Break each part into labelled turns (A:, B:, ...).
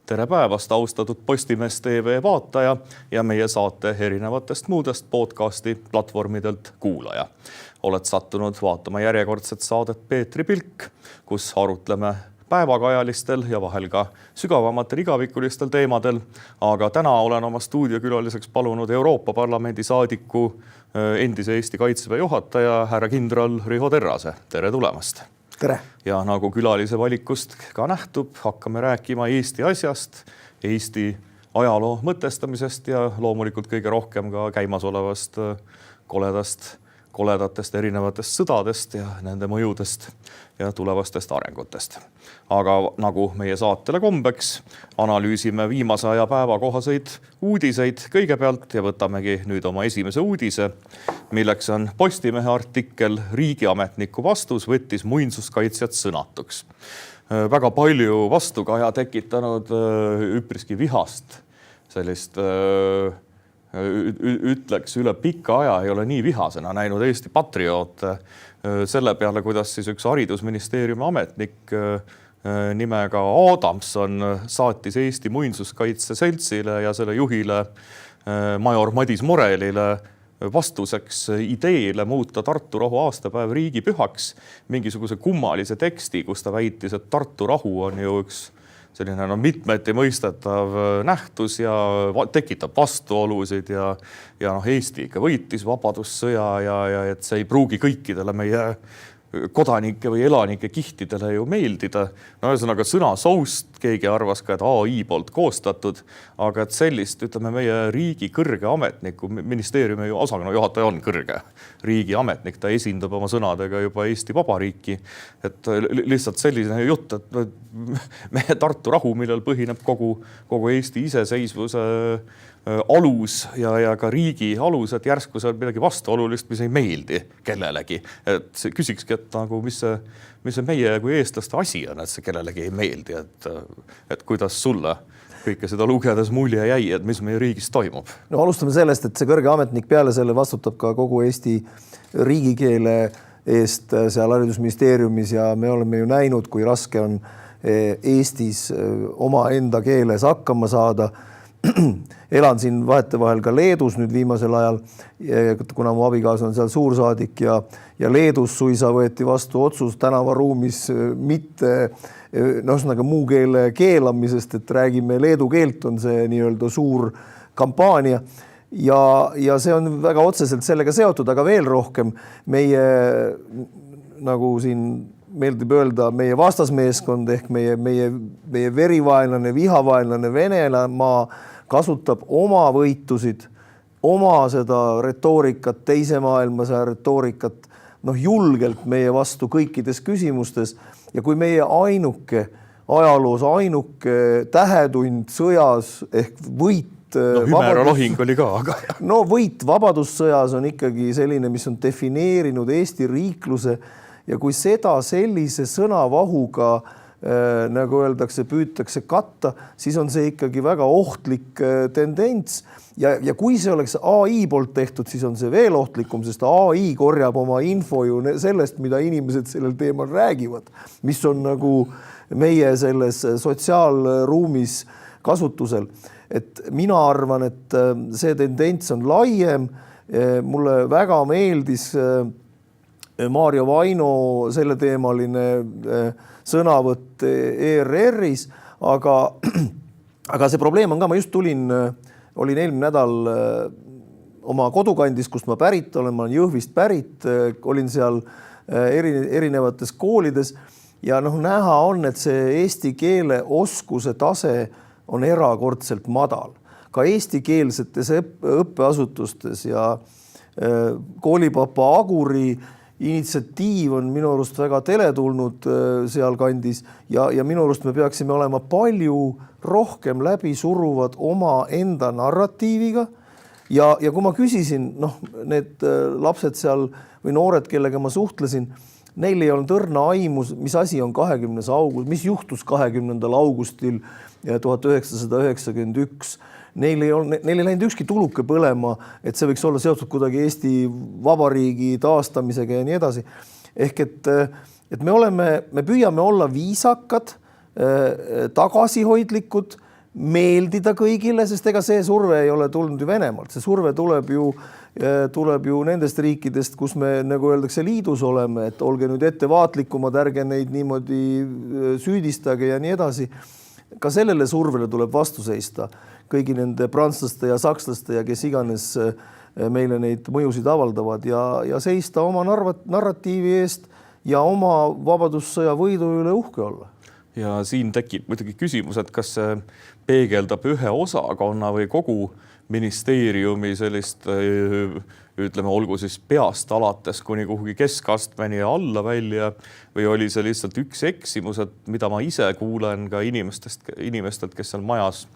A: Tere päevast, austatud Postimees TV vaataja ja meie saate erinevatest muudest podcasti platvormidelt kuulaja. Oled sattunud vaatama järjekordset saadet Peetri Pilk, kus arutleme päevakajalistel ja vahel ka sügavamatel igavikulistel teemadel. Aga täna olen oma stuudiokülaliseks palunud Euroopa Parlamendi saadiku, endise Eesti Kaitseväe juhataja, härra kindral Riho Terrase. Tere tulemast!
B: Tere.
A: Ja nagu külalise valikust ka nähtub, hakkame rääkima Eesti asjast, Eesti ajaloo mõtestamisest ja loomulikult kõige rohkem ka käimasolevast koledatest erinevatest sõdadest ja nende mõjudest ja tulevastest arengutest. Aga nagu meie saatele kombeks, analüüsime viimase aja päevakohaseid uudiseid kõigepealt ja võtamegi nüüd oma esimese uudise, milleks on Postimehe artikkel Riigiametniku vastus võttis muinsuskaitsjad sõnatuks. Väga palju vastukaja tekitanud üpriski vihast sellist ütleks üle pika aja ei ole nii vihasena näinud Eesti patrioote selle peale, kuidas siis üks haridusministeeriumi ametnik nimega Adamson saatis Eesti Muinsuskaitse Seltsile ja selle juhile major Madis Morelile vastuseks ideele muuta Tartu rahu aastapäev riigipühaks mingisuguse kummalise teksti, kus ta väitis, et Tartu rahu on ju üks selline mitmeti mõistetav nähtus ja tekitab vastuolusid ja Eesti ikka võitis vabadussõja ja et see ei pruugi kõikidele meie kodanike või elanike kihtidele ju meeldida. Ühesõnaga sõna soust keegi arvas ka, et AI poolt koostatud, aga et sellist, ütleme, meie riigi kõrge ametniku, ministeeriumi osakonna juhataja on kõrge riigi ametnik, ta esindab oma sõnadega juba Eesti Vabariiki, et lihtsalt selline jutt, et meie Tartu rahu, millel põhineb kogu Eesti iseseisvuse alus ja ka riigi alus, et järsku see on midagi vastuolulist, mis ei meeldi kellelegi. Et küsikski, et nagu, mis see meie kui eestlaste asi on, et see kellelegi ei meeldi, et kuidas sulle kõike seda lugedes mulje jäi, et mis meie riigis toimub?
B: No alustame sellest, et see kõrge ametnik peale selle vastutab ka kogu Eesti riigikeele eest seal haridusministeeriumis ja me oleme ju näinud, kui raske on Eestis oma enda keeles hakkama saada. Elan siin vahetevahel ka Leedus nüüd viimasel ajal, kuna mu abikaasa on seal suursaadik ja Leedus suisa võeti vastu otsus tänavaruumis mitte muu keele keelamisest, et räägime leedu keelt, on see nii-öelda suur kampaania ja see on väga otseselt sellega seotud, aga veel rohkem meie, nagu siin meeldib öelda, meie vastasmeeskond ehk meie verivaenlane, vihavaenlane Venemaa kasutab oma võitusid, oma seda retoorikat, teise maailmasõja retoorikat julgelt meie vastu kõikides küsimustes ja kui meie ajaloos ainuke tähetund sõjas ehk võit
A: Hümera lohing oli ka, aga
B: võit vabadussõjas on ikkagi selline, mis on defineerinud Eesti riikluse ja kui seda sellise sõnavahuga nagu öeldakse, püütakse katta, siis on see ikkagi väga ohtlik tendents ja kui see oleks AI poolt tehtud, siis on see veel ohtlikum, sest AI korjab oma info ju sellest, mida inimesed sellel teemal räägivad, mis on nagu meie selles sotsiaalruumis kasutusel. Et mina arvan, et see tendents on laiem. Mulle väga meeldis Maarjo Vaino selle teemaline sõnavõtt ERR-is, aga see probleem on ka, ma just olin eelmine nädal oma kodukandis, kust ma pärit olen, ma olen Jõhvist pärit, olin seal erinevates koolides ja näha on, et see eesti keele oskuse tase on erakordselt madal. Ka eestikeelsetes õppeasutustes ja koolipapa Aguri initsiatiiv on minu arust väga teletulnud seal kandis ja minu arust me peaksime olema palju rohkem läbi suruvad oma enda narratiiviga ja kui ma küsisin, need lapsed seal või noored, kellega ma suhtlesin, neil ei olnud õrna aimus, mis asi on 20. august, mis juhtus 20. augustil 1991. Neil ei läinud ükski tuluke põlema, et see võiks olla seotud kuidagi Eesti Vabariigi taastamisega ja nii edasi. Ehk et me püüame olla viisakad, tagasihoidlikud, meeldida kõigile, sest ega see surve ei ole tulnud ju Venemaalt, see surve tuleb ju nendest riikidest, kus me, nagu öeldakse, liidus oleme, et olge nüüd ettevaatlikumad, ärge neid niimoodi süüdistage ja nii edasi. Ka sellele survele tuleb vastu seista kõigi nende prantslaste ja sakslaste ja kes iganes meile neid mõjusid avaldavad ja seista oma narratiivi eest ja oma vabadussõja võidu üle uhke olla.
A: Ja siin tekib muidugi küsimus, et kas see peegeldab ühe osakonna või kogu ministeeriumi sellist, ütleme, olgu siis peast alates kuni kuhugi keskastmeni ja alla välja või oli see lihtsalt üks eksimus, et mida ma ise kuulen ka inimestelt, kes seal majas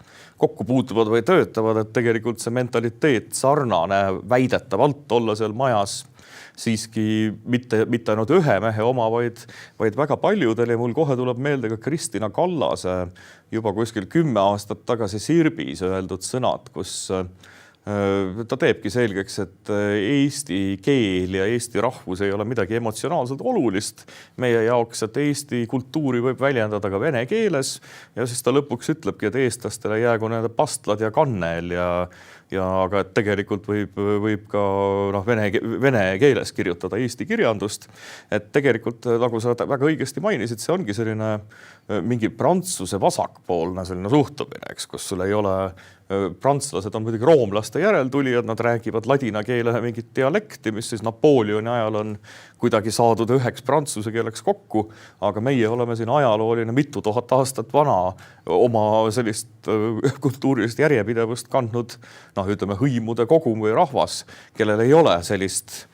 A: kokku puutuvad või töötavad, et tegelikult see mentaliteet sarnane väidetavalt olla seal majas siiski mitte ainult ühe mehe oma, vaid väga paljudel ja mul kohe tuleb meelde ka Kristina Kallase juba kuskil 10 aastat tagasi Sirbis öeldud sõnad, kus ta teebki selgeks, et eesti keel ja eesti rahvus ei ole midagi emotsionaalselt olulist meie jaoks, et eesti kultuuri võib väljendada ka vene keeles ja siis ta lõpuks ütlebki, et eestlastele jäägu need pastlad ja kannel ja aga et tegelikult võib ka vene keeles kirjutada eesti kirjandust. Et tegelikult, nagu sa väga õigesti mainisid, see ongi selline mingi prantsuse vasakpoolne selline suhtumine, eks, kus sul ei ole, prantslased on muidugi roomlaste järeltulijad, nad räägivad ladina keele mingit dialekti, mis siis Napoleoni ajal on kuidagi saadud üheks prantsuse keeleks kokku, aga meie oleme siin ajalooline mitu tuhat aastat vana oma sellist kultuurilist järjepidevust kandnud, ütleme hõimude kogum või rahvas, kellel ei ole sellist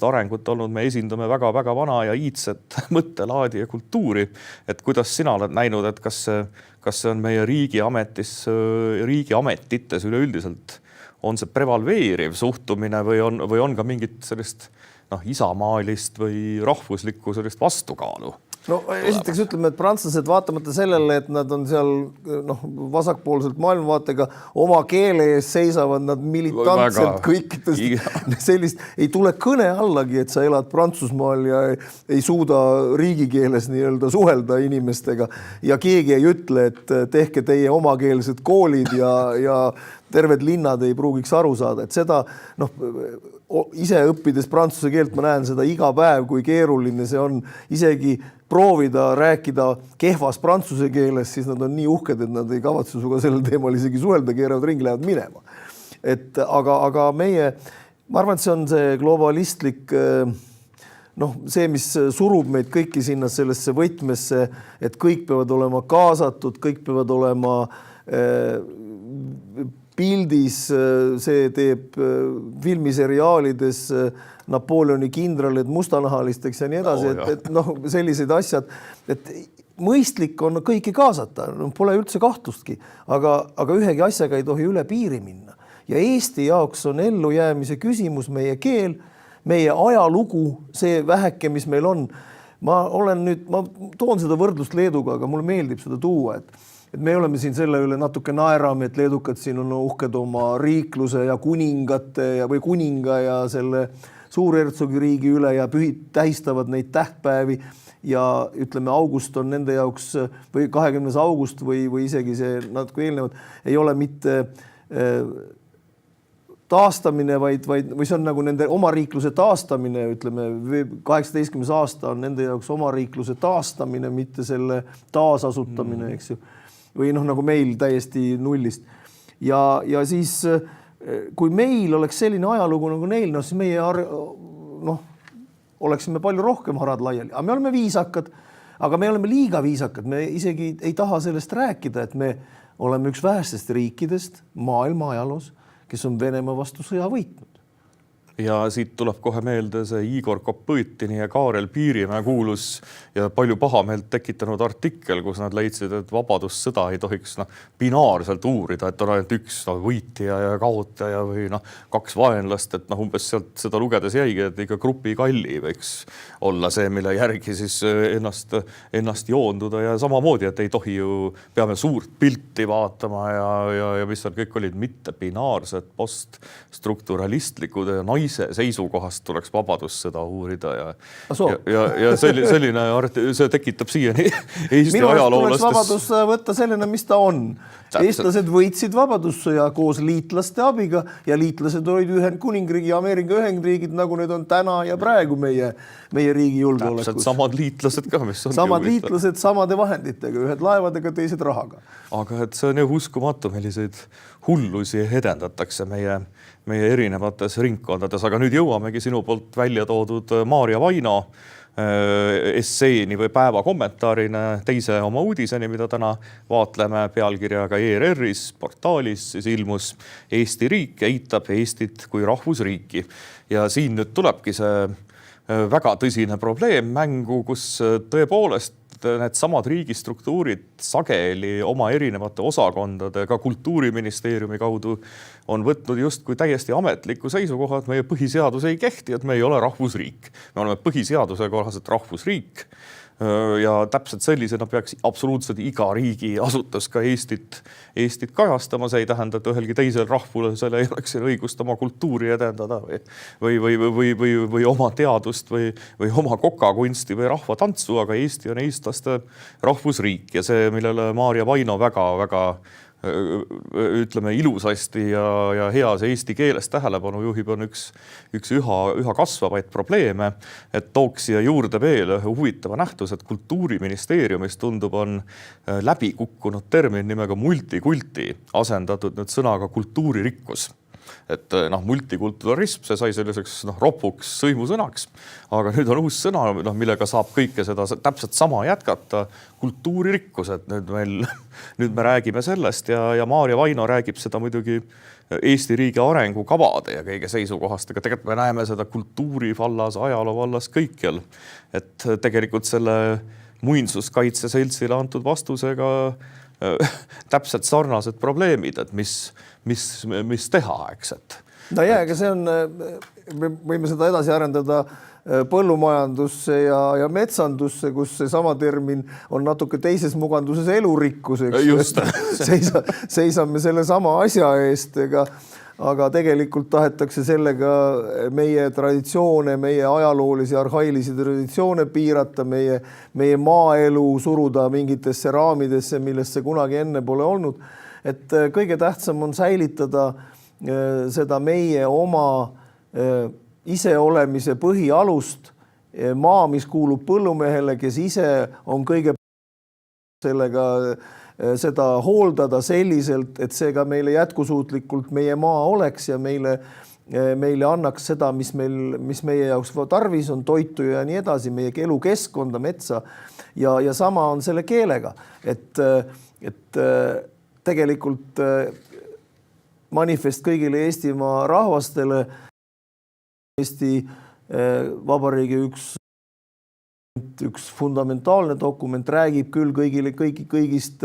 A: arengut olnud, me esindame väga-väga vana ja iidset mõttelaadi ja kultuuri, et kuidas sina oled näinud, et kas see on meie riigiametites üleüldiselt, on see prevalveeriv suhtumine või on ka mingit sellist isamaalist või rahvuslikku sellist vastukaalu?
B: No esiteks ütleme, et prantslased vaatamata sellele, et nad on seal vasakpoolselt maailmavaatega oma keele ees seisavad, nad militantselt kõikidest sellist ei tule kõne allagi, et sa elad Prantsusmaal ja ei suuda riigikeeles nii-öelda suhelda inimestega ja keegi ei ütle, et tehke teie omakeelsed koolid ja terved linnad ei pruugiks aru saada, et seda ise õppides prantsuse keelt ma näen seda iga päev, kui keeruline see on isegi proovida rääkida kehvas prantsuse keeles, siis nad on nii uhked, et nad ei kavatse suga sellel teemal isegi suhelda, keeravad ringi, lähevad minema. Aga meie, ma arvan, et see on see globalistlik, see, mis surub meid kõiki sinna sellesse võtmesse, et kõik peavad olema kaasatud, kõik peavad olema pildis, see teeb filmiseriaalides Napoleoni kindralid mustanahalisteks ja nii edasi, et sellised asjad, et mõistlik on kõiki kaasata, pole üldse kahtlustki, aga ühegi asjaga ei tohi üle piiri minna. Ja Eesti jaoks on ellujäämise küsimus meie keel, meie ajalugu, see väheke, mis meil on. Ma toon seda võrdlust Leeduga, aga mulle meeldib seda tuua, et me oleme siin selle üle natuke naerame, et leedukad siin on uhked oma riikluse ja kuningate või kuninga ja selle suurhertsogiriigi üle ja tähistavad neid tähtpäevi ja ütleme, august on nende jaoks või 20. august või isegi see natuke eelnevad ei ole mitte taastamine, vaid see on nagu nende omariikluse taastamine, ütleme 18. aasta on nende jaoks omariikluse taastamine, mitte selle taasasutamine, eks ju. Või nagu meil täiesti nullist. Ja siis, kui meil oleks selline ajalugu nagu neil, siis meie oleksime palju rohkem harad laiali. Aga me oleme viisakad, aga me oleme liiga viisakad. Me isegi ei taha sellest rääkida, et me oleme üks vähestest riikidest maailma ajaloos, kes on Venemaa vastu sõja võitnud.
A: Ja siit tuleb kohe meelde see Igor Kopõtini ja Kaarel Piirimäe kuulus ja palju pahameelt tekitanud artikkel, kus nad leidsid, et vabadussõda ei tohiks binaarselt uurida, et on ainult üks võitja ja kaotaja või kaks vaenlast, et umbes sealt seda lugedes jäigi, et ikka grupi kalli võiks olla see, mille järgi siis ennast joonduda ja samamoodi, et ei tohi ju, peame suurt pilti vaatama ja mis seal kõik olid mitte binaarsed, poststrukturalistlikud ja naise seisukohast tuleks vabadussõda uurida ja selline see tekitab siiani Eesti ajaloolastes.
B: Vabadus võtta sellena, mis ta on. Eestlased võitsid vabadussõja koos liitlaste abiga ja liitlased olid Ühendkuningriigi ja Ameerika Ühendriigid, nagu need on täna ja praegu meie riigi julgeolekus.
A: Täpselt samad liitlased ka, mis on.
B: Samad liitlased samade vahenditega, ühed laevadega, teised rahaga.
A: Aga et see on ju uskumatu, milliseid hullusi edendatakse meie erinevates ringkondades, aga nüüd jõuamegi sinu poolt välja toodud Maarja Vaino esseeni või päeva kommentaarina teise oma uudiseni, mida täna vaatleme pealkirjaga ERR-is portaalis, siis ilmus Eesti riik eitab Eestit kui rahvusriiki. Ja siin nüüd tulebki see väga tõsine probleem mängu, kus tõepoolest need samad riigistruktuurid sageli oma erinevate osakondade, ka Kultuuriministeeriumi kaudu on võtnud justkui täiesti ametliku seisukoha, et meie põhiseadus ei kehti, et me ei ole rahvusriik. Me oleme põhiseaduse kohaselt rahvusriik ja täpselt sellisena peaks absoluutselt iga riigi asutus ka Eestit kajastama. See ei tähenda, et ühelgi teisel rahvusel ei oleks õigust oma kultuuri edendada või oma teadust või oma kokakunsti või rahvatantsu, aga Eesti on eestlaste rahvusriik ja see, millele Maarja Vaino väga ütleme ilusasti ja heas eesti keeles tähelepanu juhib, on üks üha kasvavaid probleeme, et tooks siia juurde veel huvitava nähtus, et Kultuuriministeeriumis tundub on läbi kukkunud termin nimega multikulti asendatud nüüd sõnaga kultuuririkkus. Et multikulturalism, see sai selliseks ropuks sõimusõnaks, aga nüüd on uus sõna, millega saab kõike seda täpselt sama jätkata, kultuuririkkus, et nüüd me räägime sellest ja Maarja Vaino räägib seda muidugi Eesti riigi arengukavade ja kõige seisukohast, aga tegelikult me näeme seda kultuuri vallas, ajaloo vallas kõikjal, et tegelikult selle muinsuskaitse seltsile antud vastusega täpselt sarnased probleemid, et mis teha, eks, et.
B: No aga see on, me võime seda edasi arendada põllumajandusse ja metsandusse, kus see sama termin on natuke teises muganduses elurikkus, eks. Seisame selle sama asja eest, aga tegelikult tahetakse sellega meie traditsioone, meie ajaloolisi, arhailisi traditsioone piirata, meie maaelu suruda mingitesse raamidesse, millesse kunagi enne pole olnud. Et kõige tähtsam on säilitada seda meie oma iseolemise põhialust, maa, mis kuulub põllumehele, kes ise on kõige sellega seda hooldada selliselt, et see ka meile jätkusuutlikult meie maa oleks ja meile annaks seda, mis meie jaoks tarvis on, toitu ja nii edasi, meie elukeskkonda, metsa ja sama on selle keelega, et tegelikult manifest kõigile Eestimaa rahvastele, Eesti Vabariigi üks fundamentaalne dokument räägib küll kõigist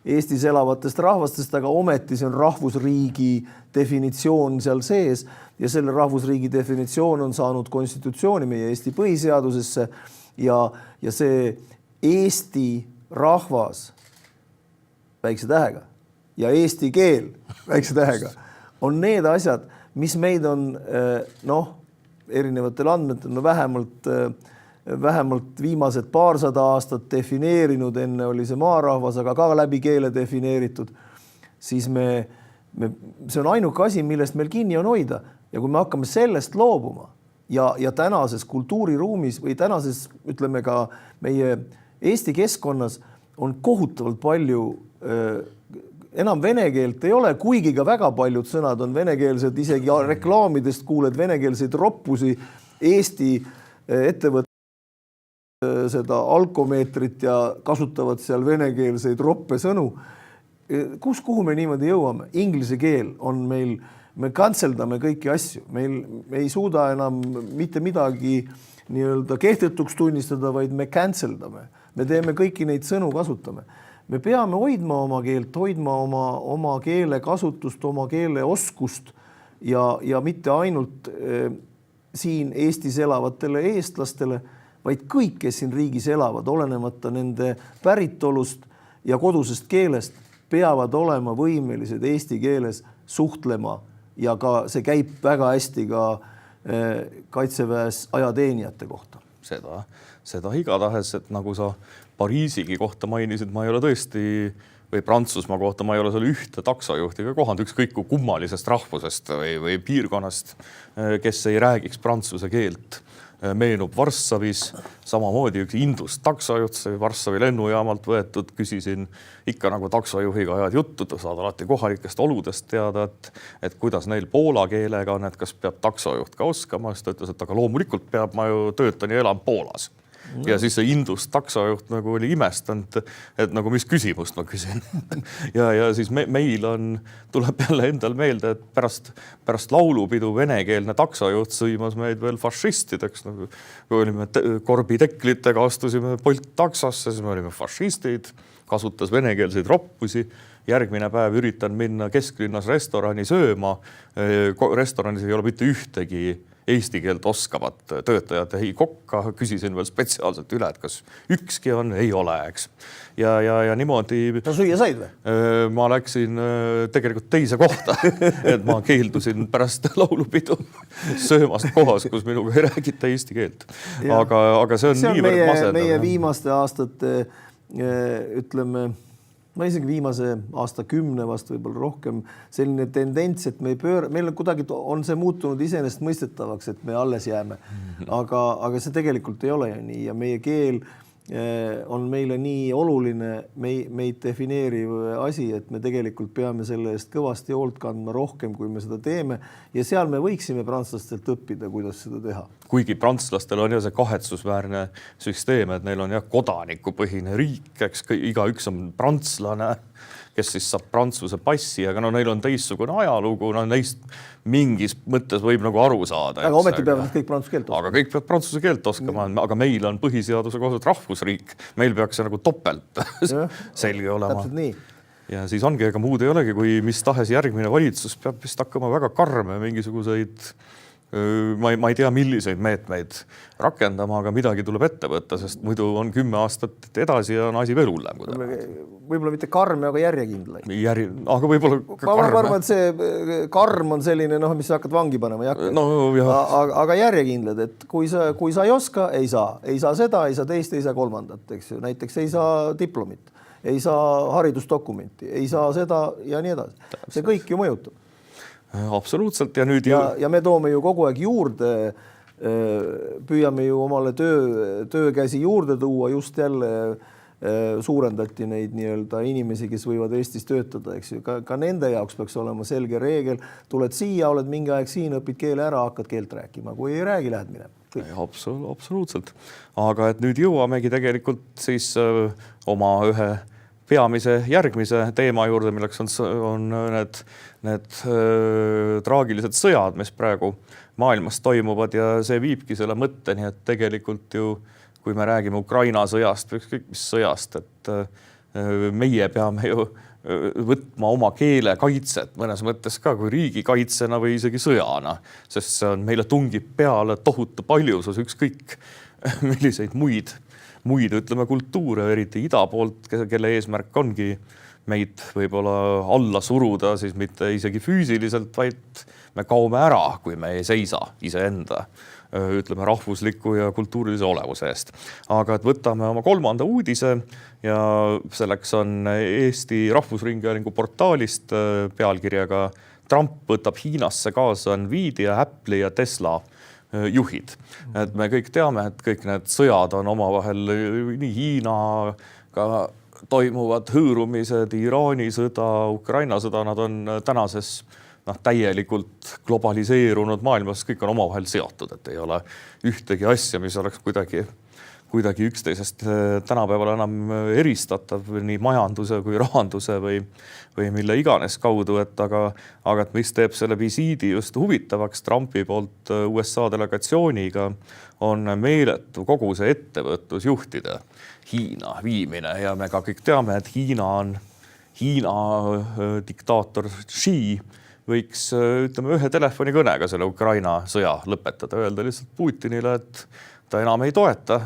B: Eestis elavatest rahvastest, aga ometi see on rahvusriigi definitsioon seal sees ja selle rahvusriigi definitsioon on saanud konstitutsiooni meie Eesti põhiseadusesse ja see Eesti rahvas väikse tähega ja eesti keel väikse tähega on need asjad, mis meid on erinevatel andmetel vähemalt viimased paarsada aastat defineerinud, enne oli see maarahvas, aga ka läbi keele defineeritud, siis see on ainuke asi, millest meil kinni on hoida. Ja kui me hakkame sellest loobuma ja tänases kultuuriruumis või tänases, ütleme ka meie Eesti keskkonnas on kohutavalt palju, enam vene keelt ei ole, kuigi ka väga paljud sõnad on venekeelsed, isegi reklaamidest kuuled venekeelseid roppusi, Eesti ettevõtted seda alkomeetrit ja kasutavad seal venekeelseid roppe sõnu. Kuhu me niimoodi jõuame? Inglise keel on meil, me kantseldame kõiki asju. Me ei suuda enam mitte midagi nii-öelda kehtetuks tunnistada, vaid me kantseldame. Me teeme kõiki neid sõnu, kasutame. Me peame hoidma oma keelt, hoidma oma keele kasutust, oma keele oskust ja mitte ainult siin Eestis elavatele eestlastele, vaid kõik, kes siin riigis elavad, olenemata nende päritolust ja kodusest keelest, peavad olema võimelised eesti keeles suhtlema ja ka see käib väga hästi ka kaitseväes ajateenijate kohta.
A: Seda igatahes, et nagu sa Pariisigi kohta mainisid, ma ei ole tõesti või Prantsusmaa kohta ma ei ole seal ühte taksojuhtiga kohanud, ükskõik kui kummalisest rahvusest või piirkonnast, kes ei räägiks prantsuse keelt. Meenub Varssavis samamoodi üks Indust taksojuht, see Varssavi lennujaamalt võetud, küsisin ikka nagu taksojuhiga ajad juttu, saad alati kohalikest oludest teada, et kuidas neil poola keelega on, et kas peab taksojuht ka oskama, siis ta ütles, et aga loomulikult peab, ma ju töötan ja elan Poolas. Ja siis see Indust taksojuht nagu oli imestanud, et nagu mis küsimust ma küsin. ja siis meil tuleb jälle endal meelde, et pärast laulupidu venekeelne taksojuht sõimas meid veel fašistideks. Nagu, kui olime korbiteklitega, astusime Bolt taksosse, siis me olime fašistid, kasutas venekeelseid roppusi. Järgmine päev üritan minna kesklinnas restorani sööma. Restoranis ei ole mitte ühtegi eesti keelt oskavat töötajat, ei kokka, küsisin veel spetsiaalselt üle, et kas ükski on, ei ole, eks. Ja niimoodi...
B: No süüa said või?
A: Ma läksin tegelikult teise kohta, et ma keeldusin pärast laulupidu söömast kohas, kus minuga ei räägita eesti keelt. Aga see on niivõrd masendav. Meie
B: viimaste aastate, ütleme, ma isegi viimase aasta 10 vast võib-olla rohkem selline tendents, et meil kuidagi on see muutunud iseenesest mõistetavaks, et me alles jääme. Aga see tegelikult ei ole nii ja meie keel on meile nii oluline, meid defineeriv asi, et me tegelikult peame selle eest kõvasti hoolt kandma rohkem, kui me seda teeme ja seal me võiksime prantslastelt õppida, kuidas seda teha.
A: Kuigi prantslastel on see kahetsusväärne süsteem, et neil on kodanikupõhine riik, eks igaüks on prantslane, kes siis saab prantsuse passi, aga neil on teissugune ajalugu, neist mingis mõttes võib nagu aru saada.
B: Aga ometi peavad kõik prantsuse keelt oskama.
A: Aga kõik peavad prantsuse keelt oskama, aga meil on põhiseaduse kohaselt rahvusriik. Meil peaks see nagu topelt selge olema.
B: Täpselt nii.
A: Ja siis ongi, ega muud ei olegi, kui mis tahes järgmine valitsus peab vist hakkama väga karme mingisuguseid ma ei tea, milliseid meetmeid rakendama, aga midagi tuleb ette võtta, sest muidu on 10 aastat edasi ja on asi veel hullem.
B: Võib-olla mitte karme, aga järjekindlaid.
A: Aga võib-olla
B: karme. Ma arvan, et see karm on selline, mis sa hakkad vangi panema. Aga järjekindlad, et kui sa ei oska, ei saa seda, ei saa teist, ei saa kolmandat. Näiteks ei saa diplomit, ei saa haridusdokumenti, ei saa seda ja nii edasi. See kõik ju mõjutab.
A: Absoluutselt ja nüüd
B: ja me toome ju kogu aeg juurde, püüame ju omale töökäsi juurde tuua, just jälle suurendati neid nii-öelda inimesi, kes võivad Eestis töötada, eks ju. Ka nende jaoks peaks olema selge reegel, tuled siia, oled mingi aeg siin, õpid keele ära, hakkad keelt rääkima, kui ei räägi, lähed minema.
A: Absoluutselt, aga et nüüd jõuamegi tegelikult siis oma ühe peamise järgmise teema juurde, milleks on need traagilised sõjad, mis praegu maailmas toimuvad ja see viibki selle mõtteni, et tegelikult ju, kui me räägime Ukraina sõjast või ükskõik mis sõjast, et meie peame ju võtma oma keele kaitset mõnes mõttes ka kui riigikaitsena või isegi sõjana, sest see on meile tungib peale tohutu paljusus, ükskõik milliseid muid, ütleme, kultuure, eriti ida poolt, kelle eesmärk ongi meid võib-olla alla suruda, siis mitte isegi füüsiliselt, vaid me kaome ära, kui me ei seisa iseenda, ütleme, rahvusliku ja kultuurilise olevuse eest. Aga et võtame oma 3. uudise ja selleks on Eesti Rahvusringhäälingu portaalist pealkirjaga Trump võtab Hiinasse kaasa Nvidia, Apple'i ja Tesla juhid. Et me kõik teame, et kõik need sõjad on omavahel nii Hiinaga toimuvad hõõrumised, Iraani sõda, Ukraina sõda, nad on tänases täielikult globaliseerunud maailmas, kõik on omavahel seotud, et ei ole ühtegi asja, mis oleks kuidagi üksteisest tänapäeval enam eristatav nii majanduse kui rahanduse või mille iganes kaudu, aga mis teeb selle visiidi just huvitavaks Trumpi poolt USA delegatsiooniga, on meeletu kogu see ettevõtlusjuhtide Hiina viimine ja me ka kõik teame, et Hiina diktaator Xi võiks, ütleme, ühe telefonikõnega selle Ukraina sõja lõpetada, öelda lihtsalt Putinile, et ta enam ei toeta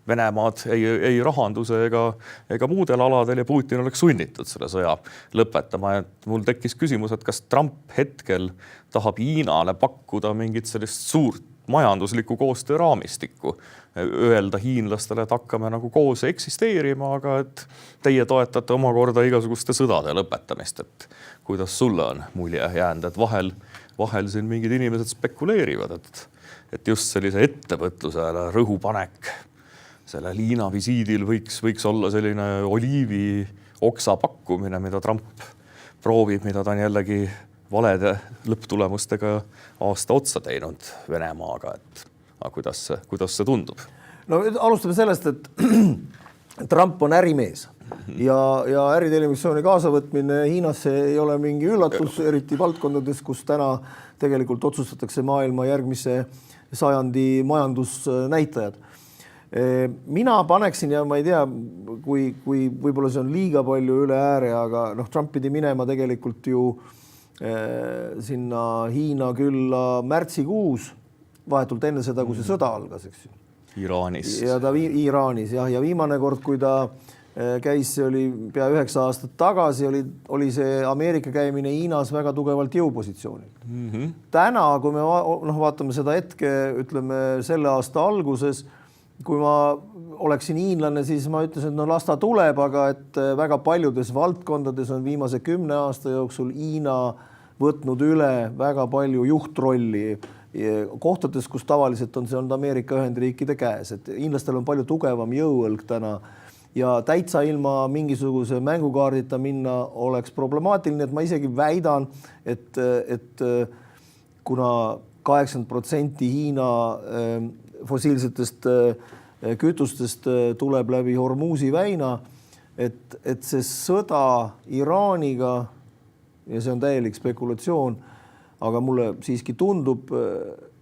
A: Venemaad ei rahanduse ega muudel aladel ja Putin oleks sunnitud selle sõja lõpetama. Et mul tekkis küsimus, et kas Trump hetkel tahab Hiinale pakkuda mingit sellist suurt majanduslikku koostöö raamistikku, öelda hiinlastele, et hakkame nagu koos eksisteerima, aga et teie toetate omakorda igasuguste sõdade lõpetamist. Et kuidas sulle on mulje jäänud, et vahel siin mingid inimesed spekuleerivad, et just sellise ettevõtlusele rõhupanek selle Hiina visiidil võiks olla selline oliivi oksa pakkumine, mida Trump proovib, mida ta on jällegi valede lõpptulemustega aasta otsa teinud Venemaaga. Et kuidas see tundub?
B: No alustame sellest, et Trump on ärimees ja äritelevisiooni kaasavõtmine Hiinasse ei ole mingi üllatus, eriti valdkondades, kus täna tegelikult otsustatakse maailma järgmise sajandi majandusnäitajad. Mina paneksin ja ma ei tea, kui võib-olla see on liiga palju üle ääre, aga Trump pidi minema tegelikult ju sinna Hiina külla märtsikuus, vahetult enne seda, kui see sõda algas, eks ju.
A: Iraanis.
B: Ja ta Iraanis, jah. Ja viimane kord, kui ta käis, see oli pea 9 aastat tagasi, oli see Ameerika käimine Hiinas väga tugevalt jõupositsioonil. Täna, kui me vaatame seda hetke, ütleme selle aasta alguses, kui ma oleksin hiinlane, siis ma ütlesin, et las ta tuleb, aga et väga paljudes valdkondades on viimase 10 aasta jooksul Hiina võtnud üle väga palju juhtrolli kohtades, kus tavaliselt on see olnud Ameerika Ühendriikide käes. Et hiinlastel on palju tugevam jõuõlg täna ja täitsa ilma mingisuguse mängukaardita minna oleks problemaatiline, et ma isegi väidan, et kuna 80% Hiina fossiilsetest kütustest tuleb läbi Hormuzi väina, et see sõda Iraaniga, ja see on täielik spekulatsioon, aga mulle siiski tundub,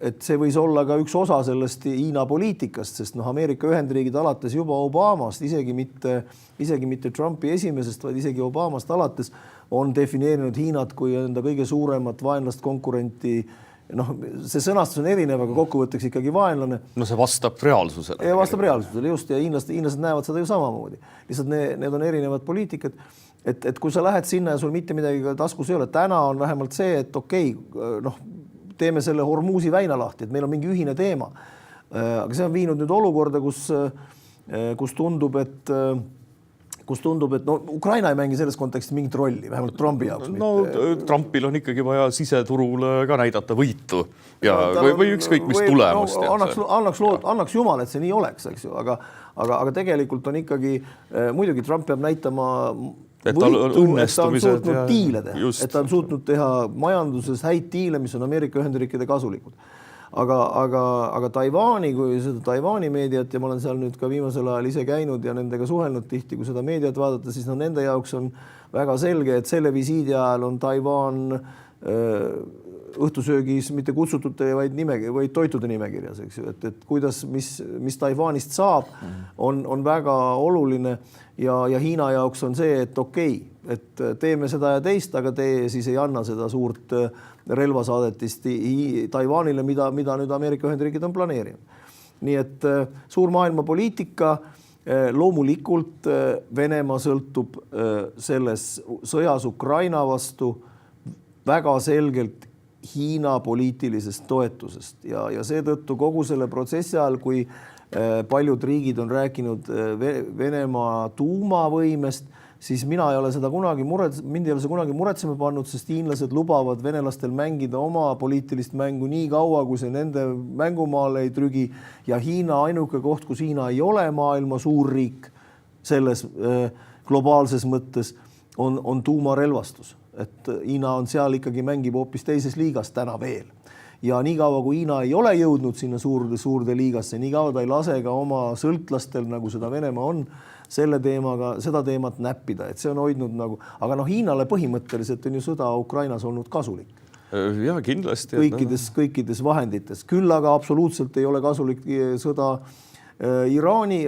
B: et see võis olla ka üks osa sellest Hiina poliitikast, sest Ameerika Ühendriigid alates juba Obamast, isegi mitte Trumpi esimesest, vaid isegi Obamast alates on defineerinud Hiinat kui enda kõige suuremat vaenlast konkurenti. See sõnastus on erinev, aga kokkuvõtteks ikkagi vaenlane.
A: No see vastab reaalsusele.
B: Ja vastab reaalsusele, just, ja hiinlased näevad seda ju samamoodi. Lihtsalt need on erinevad poliitikad, et kui sa lähed sinna ja sul mitte midagi taskus ei ole, täna on vähemalt see, et teeme selle Hormuzi väina lahti, et meil on mingi ühine teema. Aga see on viinud nüüd olukorda, kus tundub, et Ukraina ei mängi selles kontekstis mingit rolli, vähemalt Trumpi jaoks.
A: Trumpil on ikkagi vaja siseturul ka näidata võitu ja, või ükskõik mis tulemust.
B: Annaks jumal, et see nii oleks, eks ju, aga tegelikult on ikkagi, muidugi Trump peab näitama võitu, et ta on suutnud diile teha, et ta on suutnud teha majanduses häid diile, mis on Ameerika Ühendriikide kasulikud. Aga Taiwani, kui seda Taiwani meediat ja ma olen seal nüüd ka viimasel ajal ise käinud ja nendega suhelnud tihti, kui seda meediat vaadata, siis nende jaoks on väga selge, et selle visiidi ajal on Taiwan õhtusöögis mitte kutsutute, vaid toitude nimekirjas, eks ju, et kuidas, mis Taiwanist saab, on väga oluline ja Hiina jaoks on see, et et teeme seda ja teist, aga te siis ei anna seda suurt relvasaadetist Taiwanile, mida nüüd Ameerika Ühendriigid on planeerinud. Nii et suur maailma poliitika, loomulikult Venemaa sõltub selles sõjas Ukraina vastu väga selgelt Hiina poliitilisest toetusest ja seetõttu kogu selle protsessi ajal, kui paljud riigid on rääkinud Venemaa tuumavõimest, siis mind ei ole seda kunagi muretsema pannud, sest hiinlased lubavad venelastel mängida oma poliitilist mängu nii kaua, kui see nende mängumaale ei trügi ja Hiina ainuke koht, kus Hiina ei ole maailma suurriik selles globaalses mõttes, on tuumarelvastus. Et Hiina on seal ikkagi mängib hoopis teises liigas täna veel. Ja nii kaua, kui Hiina ei ole jõudnud sinna suurde liigasse, nii kaua ta ei lase ka oma sõltlastel, nagu seda Venemaa on, seda teemat näppida, et see on hoidnud nagu, aga Hiinale põhimõtteliselt on ju sõda Ukrainas olnud kasulik.
A: Ja kindlasti.
B: Kõikides vahendites. Küll aga absoluutselt ei ole kasulik sõda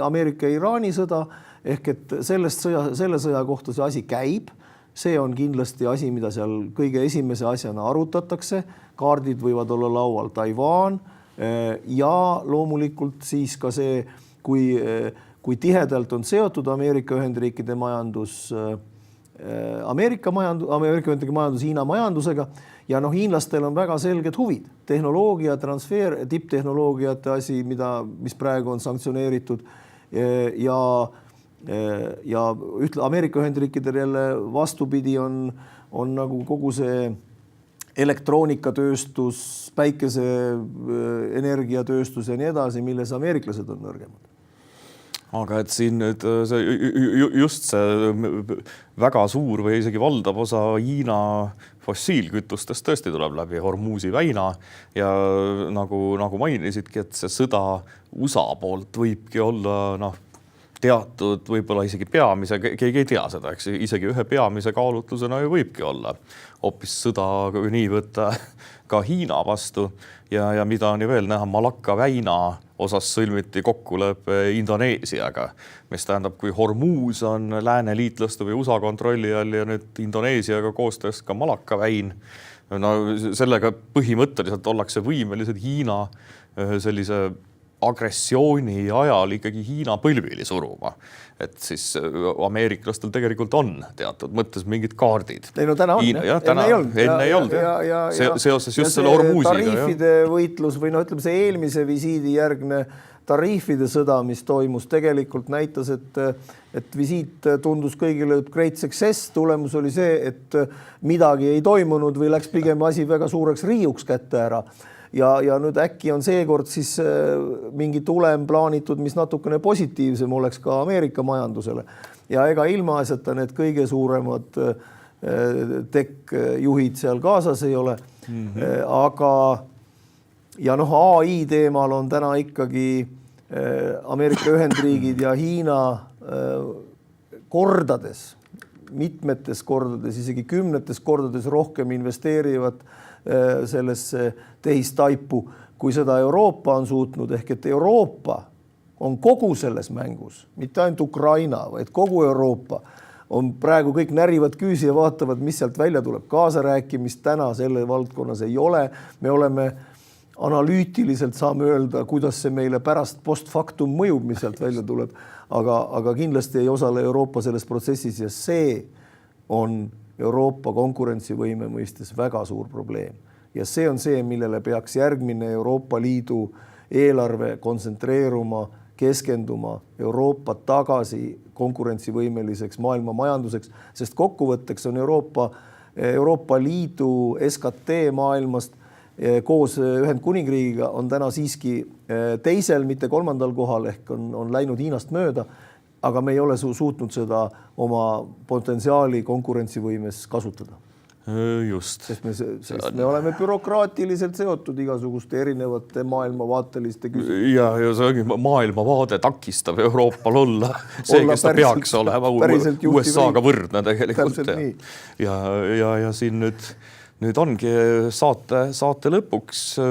B: Ameerika ja Iraani sõda, ehk et selle sõja kohta see asi käib. See on kindlasti asi, mida seal kõige esimese asjana arutatakse. Kaardid võivad olla laual Taiwan, ja loomulikult siis ka see, kui tihedalt on seotud Ameerika Ühendriikide majandus Ameerika Ühendriikide majandus Hiina majandusega ja hiinlastel on väga selged huvid. Tehnoloogia transfer, tipptehnoloogiate asi, mis praegu on sanktsioneeritud ja Ameerika Ühendriikidel jälle vastupidi on nagu kogu see elektroonikatööstus, päikeseenergiatööstus ja nii edasi, milles ameeriklased on nõrgemad.
A: Aga et siin nüüd just see väga suur või isegi valdav osa Hiina fossiilkütustest tõesti tuleb läbi Hormuzi väina ja nagu mainisidki, et see sõda USA poolt võibki olla teatud võib-olla isegi peamise, keegi ei tea seda, eks isegi ühe peamise kaalutlusena ju võibki olla hoopis sõda nii võtta ka Hiina vastu ja mida on ju veel näha, Malakka väina osas sõlmiti kokkulepe Indoneesiaga, mis tähendab, kui Hormuz on lääne liitlaste või USA kontrolli all ja nüüd Indoneesiaga koostöös ka Malakka väin, sellega põhimõtteliselt ollakse võimelised Hiina sellise agressiooni ajal ikkagi Hiina põlvili suruma. Et siis ameeriklastel tegelikult on teatud mõttes mingid kaardid.
B: Ei, no täna on,
A: enne ei olnud. Seoses just selle Hormuziga.
B: Tariifide võitlus või ütleme see eelmise visiidi järgne tariifide sõda, mis toimus, tegelikult näitas, et visiit tundus kõigile great success. Tulemus oli see, et midagi ei toimunud või läks pigem asi väga suureks riiuks kätte ära. Ja nüüd äkki on seekord siis mingi tulem plaanitud, mis natukene positiivsem oleks ka Ameerika majandusele. Ja ega ilmaasjata need kõige suuremad tech-juhid seal kaasas ei ole. Aga ja AI teemal on täna ikkagi Ameerika Ühendriigid ja Hiina kordades, mitmetes kordades, isegi 10 kordades rohkem investeerivad sellesse tehistaipu, kui seda Euroopa on suutnud, ehk et Euroopa on kogu selles mängus, mitte ainult Ukraina, vaid kogu Euroopa on praegu kõik närivad küüsi ja vaatavad, mis sealt välja tuleb. Kaasarääkimist täna selle valdkonnas ei ole. Me oleme analüütiliselt saame öelda, kuidas see meile pärast postfaktum mõjub, mis sealt välja tuleb, aga kindlasti ei osale Euroopa selles protsessis ja see on Euroopa konkurentsivõime mõistes väga suur probleem. Ja see on see, millele peaks järgmine Euroopa Liidu eelarve kontsentreeruma, keskenduma Euroopa tagasi konkurentsivõimeliseks maailma majanduseks, sest kokkuvõtteks on Euroopa Liidu SKT maailmast koos Ühendkuningriigiga on täna siiski teisel, mitte 3. kohal ehk on läinud Hiinast mööda, aga me ei ole suutnud seda oma potentsiaali konkurentsivõimes kasutada.
A: Just.
B: Sest me oleme bürokraatiliselt seotud igasuguste erinevate maailmavaateliste küsimuste.
A: Ja see ongi maailmavaade takistab Euroopal olla see, kes ta peaks olema USA-ga võrdne tegelikult. Ja siin nüüd ongi saate lõpuks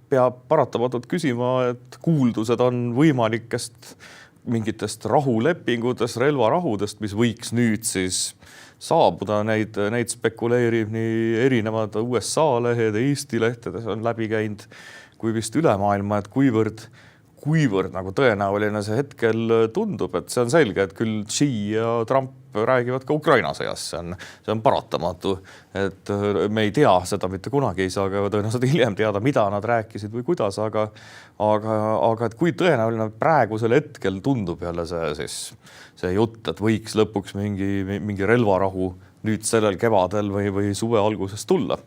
A: peab paratamatult küsima, et kuuldused on võimalikest mingitest rahulepingutest, relvarahudest, mis võiks nüüd siis saabuda, neid spekuleerib nii erinevad USA lehed, Eesti lehtedes on läbi käinud kui vist üle maailma, et kuivõrd nagu tõenäoline see hetkel tundub, et see on selge, et küll Xi ja Trump räägivad ka Ukraina sõjas, see on paratamatu, et me ei tea seda mitte kunagi, ei saa ka tõenäoliselt hiljem teada, mida nad rääkisid või kuidas, aga et kui tõenäoline praegusel hetkel tundub jälle see jutt, et võiks lõpuks mingi relvarahu nüüd sellel kevadel või suve alguses tulla.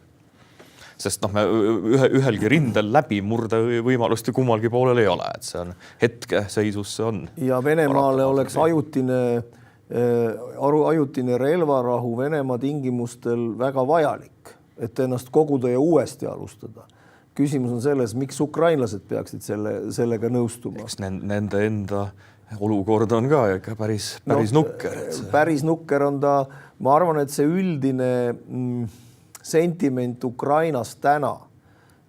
A: Sest me ühelgi rindel läbimurde võimalust ju kummalgi poolel ei ole, et see on hetke seisus see on. Ja
B: Venemaale oleks ajutine relvarahu Venemaa tingimustel väga vajalik, et ennast koguda ja uuesti alustada. Küsimus on selles, miks ukrainlased peaksid sellega nõustuma.
A: Eks nende enda olukord on ka ikka päris nukker.
B: Päris nukker on ta, ma arvan, et see üldine sentiment Ukrainas täna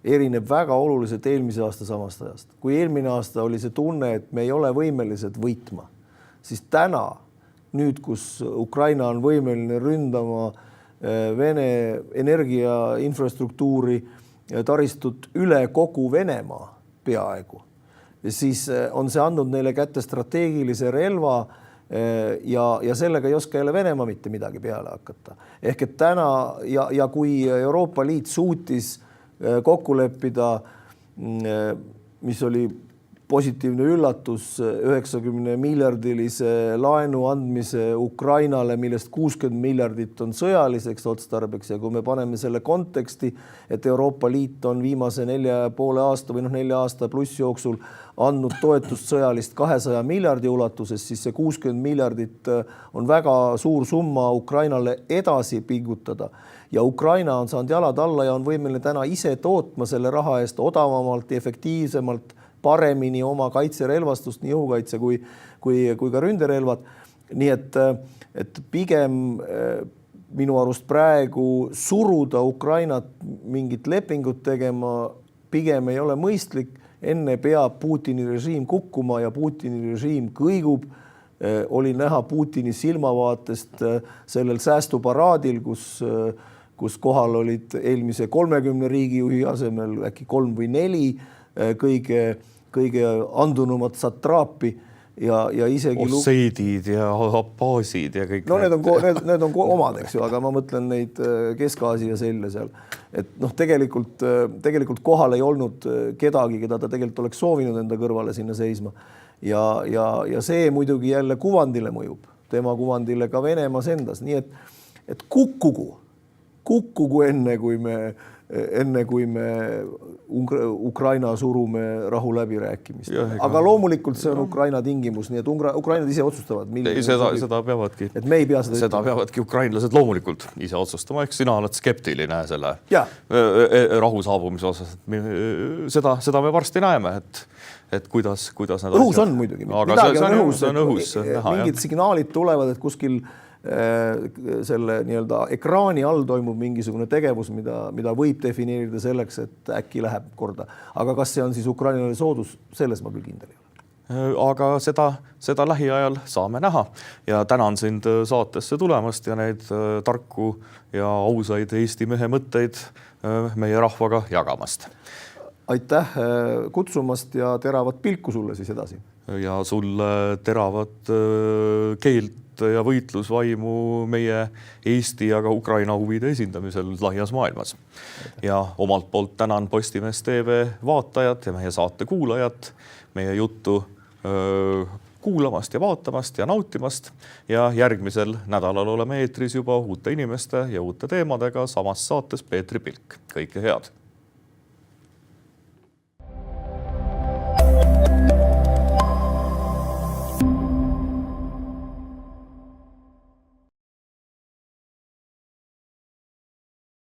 B: erineb väga oluliselt eelmise aasta samast ajast. Kui eelmine aasta oli see tunne, et me ei ole võimelised võitma, siis täna, nüüd kus Ukraina on võimeline ründama Vene energiainfrastruktuuri taristut üle kogu Venemaa peaaegu. Siis on see andnud neile kätte strateegilise relva ja sellega ei oska jälle Venemaa mitte midagi peale hakata. Ehk et täna ja kui Euroopa Liit suutis kokku leppida, mis oli positiivne üllatus, 90 miljardilise laenu andmise Ukrainale, millest 60 miljardit on sõjaliseks otstarbeks ja kui me paneme selle konteksti, et Euroopa Liit on viimase 4,5 aasta või 4 aasta pluss jooksul andnud toetust sõjalist 200 miljardi ulatuses, siis see 60 miljardit on väga suur summa Ukrainale edasi pingutada. Ja Ukraina on saanud jalad alla ja on võimeline täna ise tootma selle raha eest odavamalt ja efektiivsemalt paremini oma kaitserelvastust, nii õhukaitse kui ka ründerelvad. Nii et pigem minu arust praegu suruda Ukrainat mingit lepingut tegema pigem ei ole mõistlik. Enne peab Putini režiim kukkuma ja Putini režiim kõigub. Oli näha Putini silmavaatest sellel säästuparaadil, kus kohal olid eelmise 30 riigijuhi asemel äkki 3 või 4 kõige andunumat satraapi ja isegi
A: Osseidid ja Abbaasid ja kõik.
B: No need on omad, eks ju, aga ma mõtlen neid Kesk-Aasia selle seal. Et tegelikult kohal ei olnud kedagi, keda ta tegelikult oleks soovinud enda kõrvale sinna seisma. Ja see muidugi jälle kuvandile mõjub, tema kuvandile ka Venemaas endas. Nii et kukkugu enne kui me Ukraina surume rahu läbirääkimist. Aga loomulikult see on Ukraina tingimus, nii et Ukrainad ise otsustavad.
A: Seda peavadki.
B: Et me ei pea
A: seda peavadki ukrainlased loomulikult ise otsustama. Eks sina oled skeptiline selle rahu saabumise osas. Seda me varsti näeme, et kuidas need
B: õhus on muidugi.
A: Aga see on õhus.
B: Mingid signaalid tulevad, et kuskil selle nii-öelda ekraani all toimub mingisugune tegevus, mida võib defineerida selleks, et äkki läheb korda. Aga kas see on siis Ukrainale soodus, selles ma küll kindel ei ole.
A: Aga seda lähiajal saame näha ja tänan sind saatesse tulemast ja neid tarku ja ausaid Eesti mehe mõtteid meie rahvaga jagamast.
B: Aitäh kutsumast ja teravat pilku sulle siis edasi.
A: Ja sulle teravat keelt ja võitlusvaimu meie Eesti ja ka Ukraina huvide esindamisel laias maailmas. Ja omalt poolt tänan Postimees TV vaatajat ja meie saate kuulajat, meie juttu kuulamast ja vaatamast ja nautimast ja järgmisel nädalal oleme eetris juba uute inimeste ja uute teemadega samas saates Peetri Pilk. Kõike head!